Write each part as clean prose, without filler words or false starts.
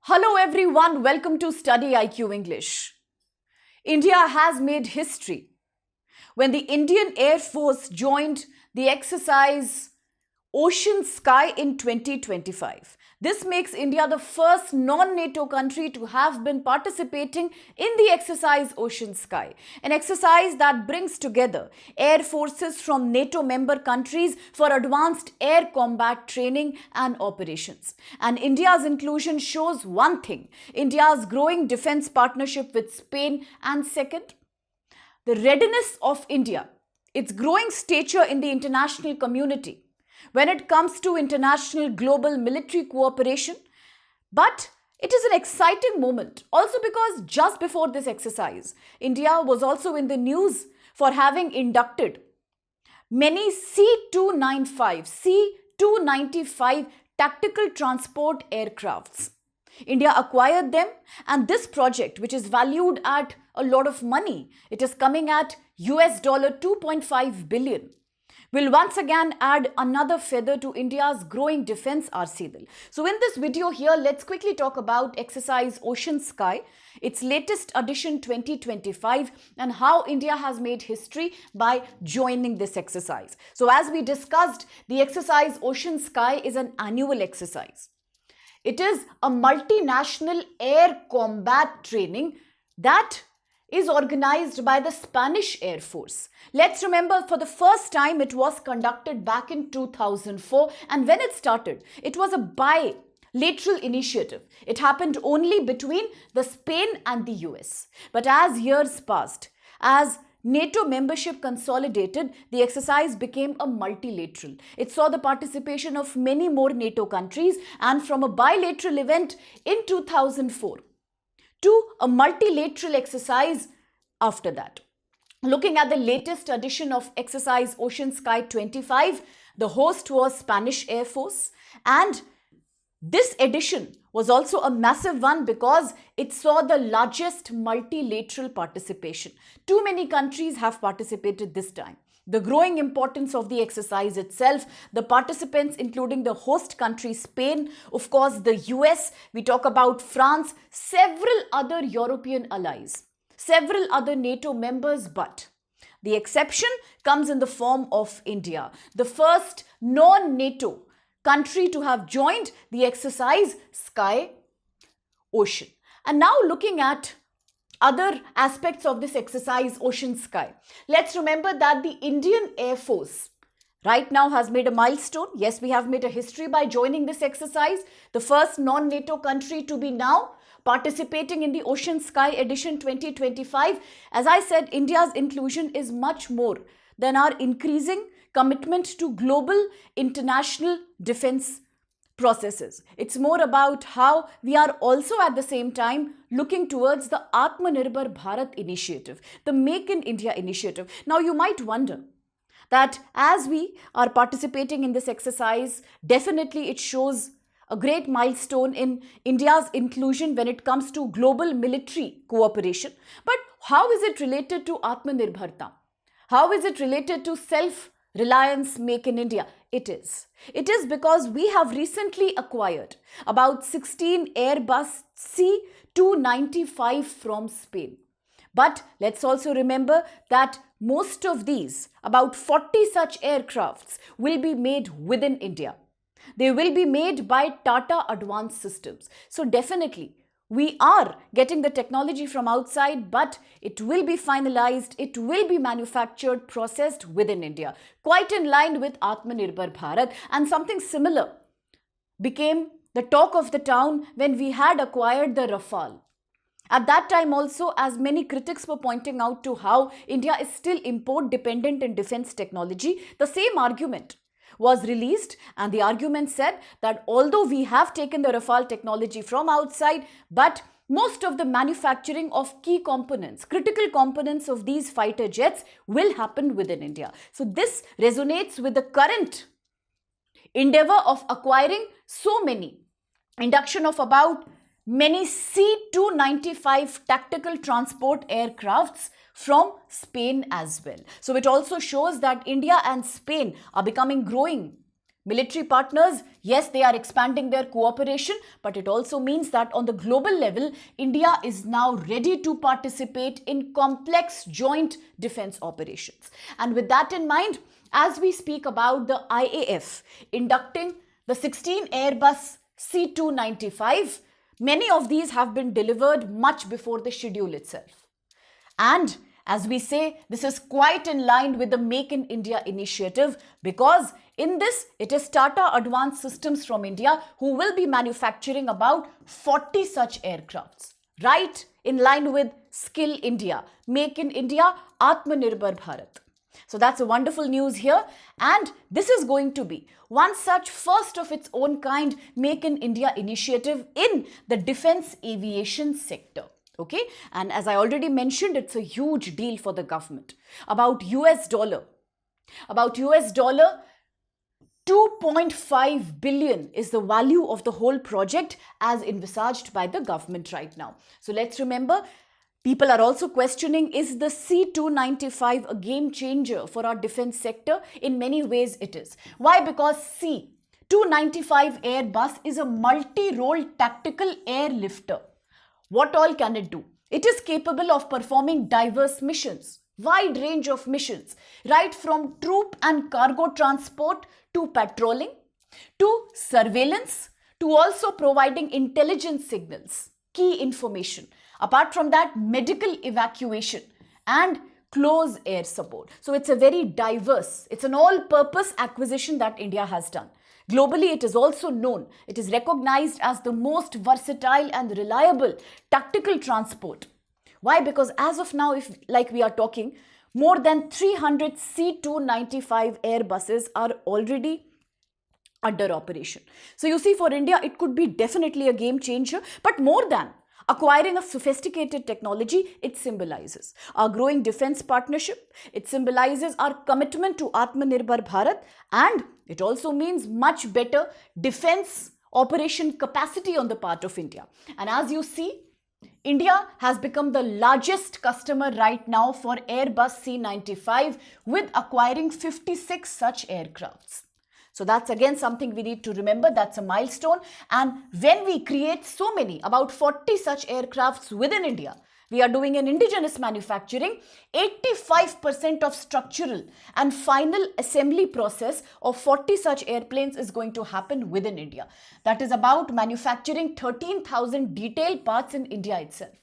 Hello everyone, welcome to StudyIQ English. India has made history when the Indian Air Force joined the exercise Ocean Sky in 2025. This makes India the first non-NATO country to have been participating in the exercise Ocean Sky, an exercise that brings together air forces from NATO member countries for advanced air combat training and operations. And India's inclusion shows one thing: India's growing defense partnership with Spain, and second, the readiness of India, its growing stature in the international community when it comes to international global military cooperation. But it is an exciting moment also because just before this exercise, India was also in the news for having inducted many C-295 tactical transport aircrafts. India acquired them, and this project, which is valued at a lot of money, it is coming at $2.5 billion, will once again add another feather to India's growing defense arsenal. So in this video here, let's quickly talk about exercise Ocean Sky, its latest edition 2025, and how India has made history by joining this exercise. So as we discussed, the exercise Ocean Sky is an annual exercise. It is a multinational air combat training that is organized by the Spanish Air Force. Let's remember, for the first time it was conducted back in 2004, and when it started, it was a bilateral initiative. It happened only between the Spain and the US. But as years passed, as NATO membership consolidated, the exercise became a multilateral. It saw the participation of many more NATO countries, and from a bilateral event in 2004 to a multilateral exercise after that. Looking at the latest edition of exercise Ocean Sky 25, the host was Spanish Air Force, and this edition was also a massive one because it saw the largest multilateral participation. Too many countries have participated this time. The growing importance of the exercise itself, the participants including the host country Spain, of course the US, we talk about France, several other European allies, several other NATO members, but the exception comes in the form of India, the first non-NATO country to have joined the exercise Sky Ocean. And now looking at other aspects of this exercise Ocean Sky, let's remember that the Indian Air Force right now has made a milestone. Yes, we have made a history by joining this exercise, the first non-NATO country to be now participating in the Ocean Sky edition 2025. As I said, India's inclusion is much more than our increasing commitment to global international defense processes. It's more about how we are also at the same time looking towards the Atmanirbhar Bharat initiative, the Make in India initiative. Now you might wonder that as we are participating in this exercise, definitely it shows a great milestone in India's inclusion when it comes to global military cooperation. But how is it related to Atmanirbharta? How is it related to self-reliance Make in India? It is. It is because we have recently acquired about 16 Airbus C-295 from Spain. But let's also remember that most of these, about 40 such aircrafts, will be made within India. They will be made by Tata Advanced Systems. So definitely, we are getting the technology from outside, but it will be finalized, it will be manufactured, processed within India, quite in line with Atmanirbhar Bharat. And something similar became the talk of the town when we had acquired the Rafale. At that time also, as many critics were pointing out to how India is still import dependent in defense technology, the same argument was released, and the argument said that although we have taken the Rafale technology from outside, but most of the manufacturing of key components, critical components of these fighter jets will happen within India. So this resonates with the current endeavor of acquiring so many, induction of about many C-295 tactical transport aircrafts from Spain as well. So it also shows that India and Spain are becoming growing Military partners, yes, they are expanding their cooperation, but it also means that on the global level, India is now ready to participate in complex joint defense operations. And with that in mind, as we speak about the IAF inducting the 16 Airbus C295, many of these have been delivered much before the schedule itself. And as we say, this is quite in line with the Make in India initiative, because in this, it is Tata Advanced Systems from India who will be manufacturing about 40 such aircrafts. Right in line with Skill India, Make in India, Atmanirbhar Bharat. So that's a wonderful news here. And this is going to be one such first of its own kind Make in India initiative in the defense aviation sector. Okay, and as I already mentioned, it's a huge deal for the government. About US dollar 2.5 billion is the value of the whole project as envisaged by the government right now. So let's remember, people are also questioning, is the C295 a game changer for our defense sector? In many ways it is. Why? Because C295 Airbus is a multi-role tactical airlifter. What all can it do? It is capable of performing diverse missions, wide range of missions, right from troop and cargo transport to patrolling, to surveillance, to also providing intelligence signals, key information. Apart from that, medical evacuation and close air support. So it's a very diverse, it's an all-purpose acquisition that India has done. Globally, it is also known, it is recognized as the most versatile and reliable tactical transport. Why? Because as of now, if like we are talking, more than 300 C295 Airbuses are already under operation. So you see, for India, it could be definitely a game changer, but more than acquiring a sophisticated technology, it symbolizes our growing defense partnership, it symbolizes our commitment to Atmanirbhar Bharat, and it also means much better defense operation capacity on the part of India. And as you see, India has become the largest customer right now for Airbus C95 with acquiring 56 such aircrafts. So that's again something we need to remember. That's a milestone. And when we create so many, about 40 such aircrafts within India, we are doing an indigenous manufacturing, 85% of structural and final assembly process of 40 such airplanes is going to happen within India. That is about manufacturing 13,000 detailed parts in India itself,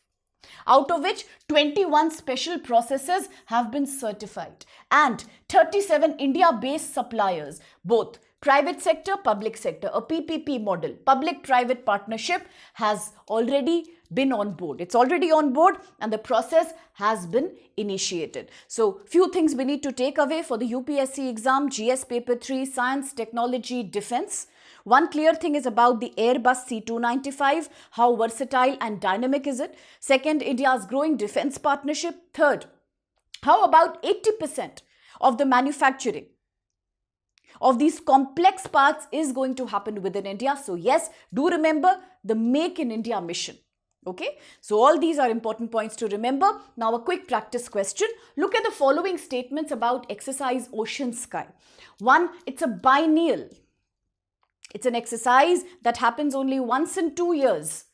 out of which 21 special processes have been certified and 37 India-based suppliers, both private sector, public sector, a PPP model, public-private partnership has already been on board. It's already on board and the process has been initiated. So few things we need to take away for the UPSC exam, GS paper 3, science, technology, defense. One clear thing is about the Airbus C295, how versatile and dynamic is it? Second, India's growing defense partnership. Third, how about 80% of the manufacturing of these complex parts is going to happen within India. So yes, do remember the Make in India mission. Okay, so all these are important points to remember. Now a quick practice question. Look at the following statements about exercise Ocean Sky. One, it's a biennial. It's an exercise that happens only once in 2 years,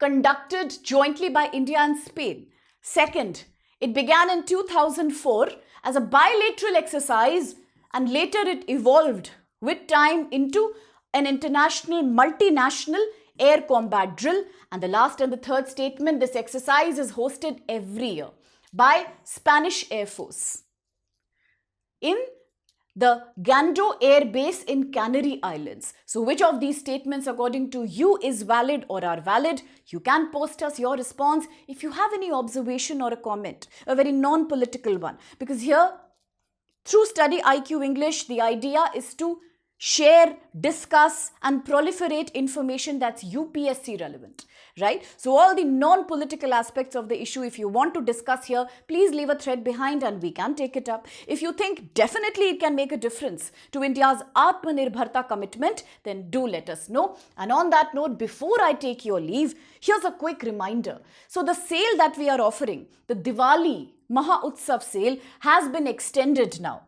conducted jointly by India and Spain. Second, it began in 2004 as a bilateral exercise and later it evolved with time into an international multinational air combat drill. And the last and the third statement, this exercise is hosted every year by Spanish Air Force in the Gando Air Base in Canary Islands. So which of these statements according to you is valid or are valid? You can post us your response if you have any observation or a comment, a very non-political one. Because here, through StudyIQ English, the idea is to share, discuss and proliferate information that's UPSC relevant, right? So all the non-political aspects of the issue, if you want to discuss here, please leave a thread behind and we can take it up. If you think definitely it can make a difference to India's Atmanirbharta commitment, then do let us know. And on that note, before I take your leave, here's a quick reminder. So the sale that we are offering, the Diwali Maha Utsav sale, has been extended now.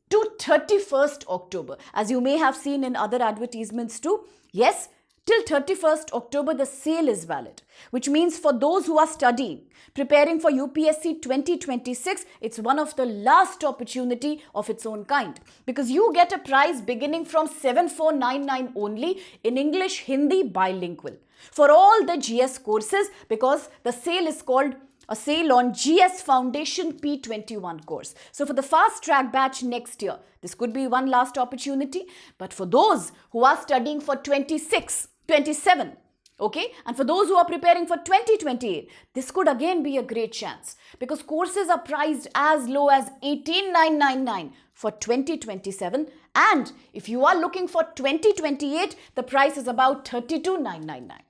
to 31st October. As you may have seen in other advertisements too, yes, till 31st October the sale is valid, which means for those who are studying, preparing for UPSC 2026, it's one of the last opportunity of its own kind, because you get a prize beginning from 7499 only in English Hindi bilingual for all the GS courses, because the sale is called a sale on GS Foundation P21 course. So for the fast track batch next year, this could be one last opportunity. But for those who are studying for 26, 27, okay, and for those who are preparing for 2028, this could again be a great chance, because courses are priced as low as 18,999 for 2027, and if you are looking for 2028, the price is about 32,999.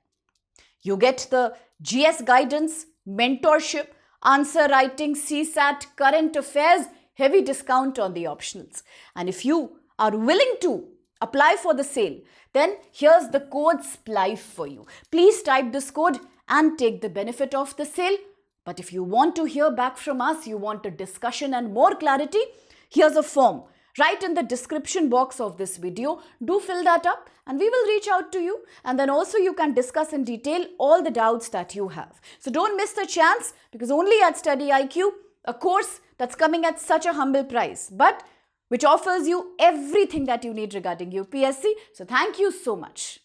You get the GS guidance, mentorship, answer writing, CSAT, current affairs, heavy discount on the optionals. And if you are willing to apply for the sale, then here's the code SPLIFE for you. Please type this code and take the benefit of the sale. But if you want to hear back from us, you want a discussion and more clarity, here's a form right in the description box of this video. Do fill that up and we will reach out to you, and then also you can discuss in detail all the doubts that you have. So don't miss the chance, because only at StudyIQ, a course that's coming at such a humble price, but which offers you everything that you need regarding UPSC. So thank you so much.